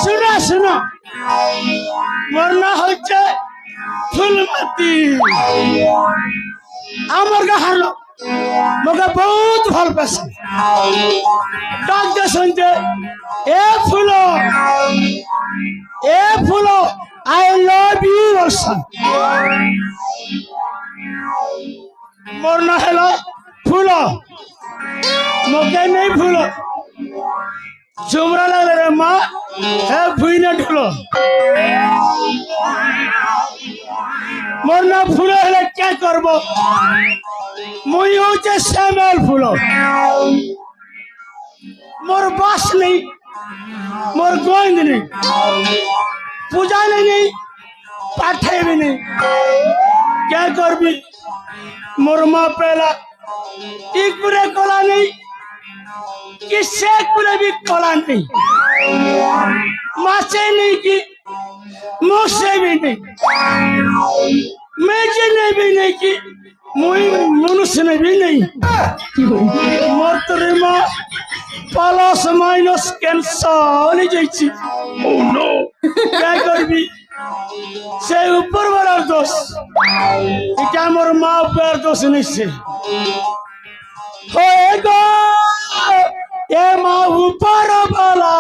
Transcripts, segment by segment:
শুনো শুনো মোর না হচ্ছে ফুলমতি আমার গা হারলো মোকে বহুত ভাল পাইছে ডাক দে শুনতে এ ফুল আই লাভ ইউ অলসো মোর না হলো ফুল মোকে নেই ফুল চুমরা লাগলে রে মা হে ভুই না ঢুলো মোর না ফুল হলে কে করব মুই হচ্ছে শ্যামেল ফুল মোর বাস নেই মোর গোয়েন্দ নেই পূজা নেই পাঠাইবি নেই কে করবি মোর মা পেলা एक पूरे कोला नहीं किससे पूरे भी कोला नहीं माँ से नहीं की मुँह से भी नहीं मेजे ने भी नहीं की मुई मनुष्य ने भी नहीं मोर तेरे माँ प्लस माइनस कैंसर नहीं जाइए oh no क्या करबी से ऊपर वाला दोष क्या मोर माँ ऊपर दोष नहीं से होएगा ये माँ ऊपर वाला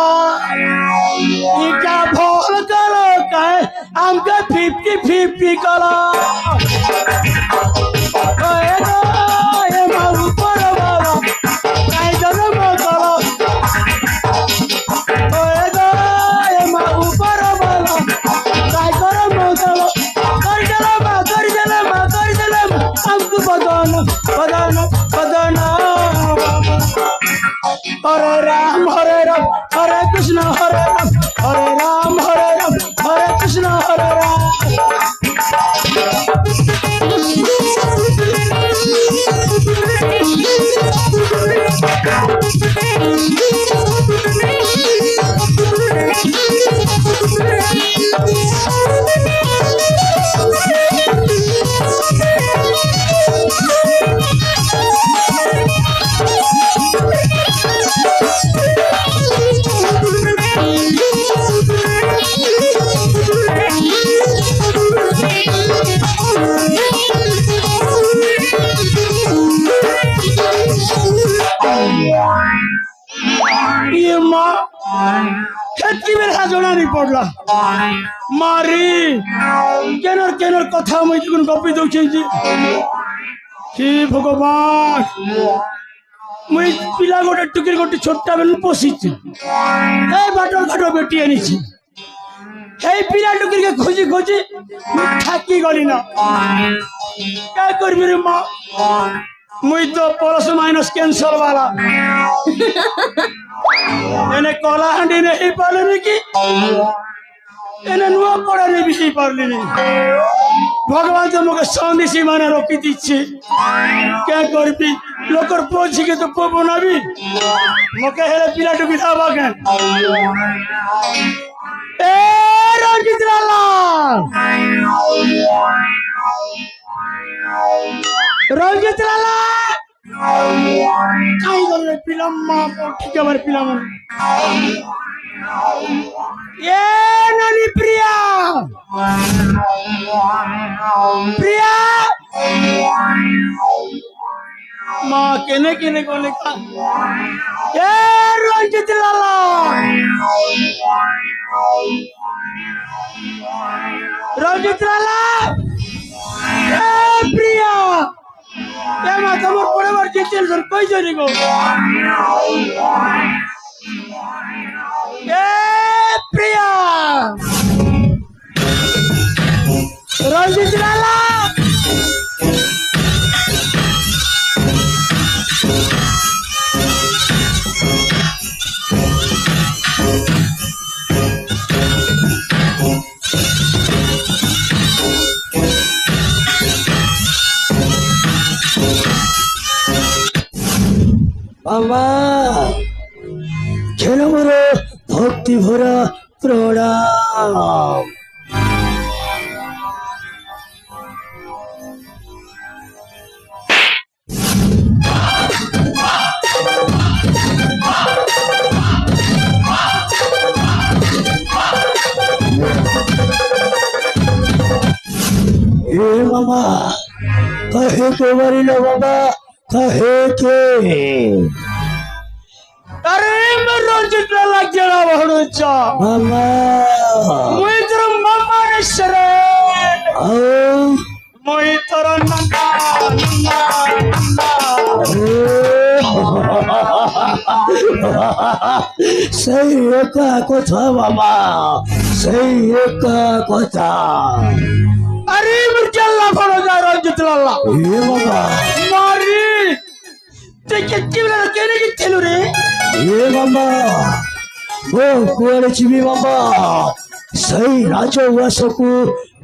ये क्या भोल करो कहे हमके 50-50 करो होएगा ये माँ ऊपर वाला कहे जन्म करो होएगा ये माँ ऊपर वाला कहे जन्म करो कर जन्म हमको बदन हरे राम हरे कृष्ण हरे राम हरे कृष्ण हरे राम ये माँ खेती में जोड़ा नहीं पड़ला मारी केनर कथा मुझे कोन गपी दउछे हे भगवान मुई पिला गोटे टुकिर गोटे छोटा बेल पोसीछि ए बाटर घाटो बेटी आनिछि हे पिला टुकिर के खोजी ठाकी गली ना क्या करबी रे माँ मुई तो प्लस माइनस कैंसर वाला एने कोला हंडी नहीं पाले की एने नुआ पड़ा नहीं भी पारली नहीं भगवान तो मुझे सौंदिशी माने रोकी दीछे क्या करबी लोकर पोछी के तो पो बनाबी मके हेले पिला टुकी दाबा के ए रंजित लाला রঞ্জিত লালা কাই গলে পিলাম মা ঠিক আবার পিলাম এ নানি প্রিয়া প্রিয়া মা কেনে কেনে গলে এ রঞ্জিত লালা রঞ্জিত লালা এ প্রিয়া এ মা তোমার পড়াবার যেতেন স্যার কই যাই গো এ প্রিয়া রঞ্জিত লালা বাবা ছেলে বড় ভক্তি ভরা প্রণাম এ বাবা कहे के बरिलो बाबा कहे के अरे मैं रंजित लाला गेला भडूचा मामा मुई तर मामा रे शरे ओ मुई तर नंदा सही एका कथा बाबा सही एका कथा अरे मिर्जल्ला फरोजा रंजित लाला ए बाबा मारी ते किती वेळा केले की चलो रे ए बाबा ओ कोण चिबी बाबा सही राजवासକୁ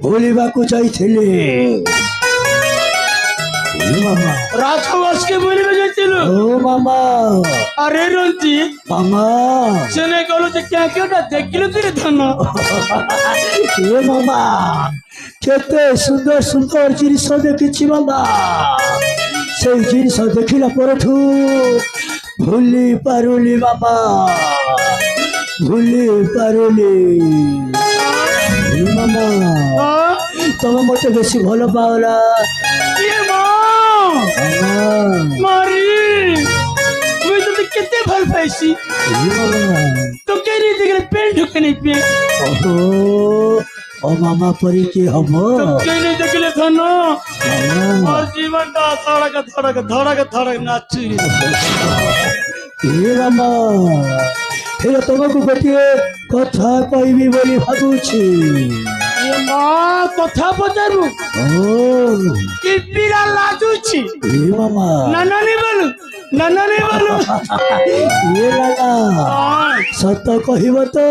बोलिବାକୁ ଯାଇଥିଲେ ए बाबा राजवास के बोलिବାକୁ ଯାଇଥିଲୁ ओ मामा अरे रंजित मामा सुने कहलो जे क्या क्योंटा देखिलु कि धन ए मामा केते सुंदर सुंदर जिनिस देखिछि बाबा से जिनिस देखिला परठू भूली पारुली बाबा भूली पारुली मामा तुम मते बेसी भल पावला ए मारी मुई तो केते भल पाइसी तो केनी देखले पेन ढुकनी पे ओहो ओ मामा परी के हम तो केनी देखले धन और जीवन का धड़क धड़क नाची ए मामा फिर तुमको गोटे कथा कहबी बोली भाबुछि ए मां कथा पचारु ओ कि पीरा लाजुछि ए मामा नानानी बोलु ए लाला सत कहिब तो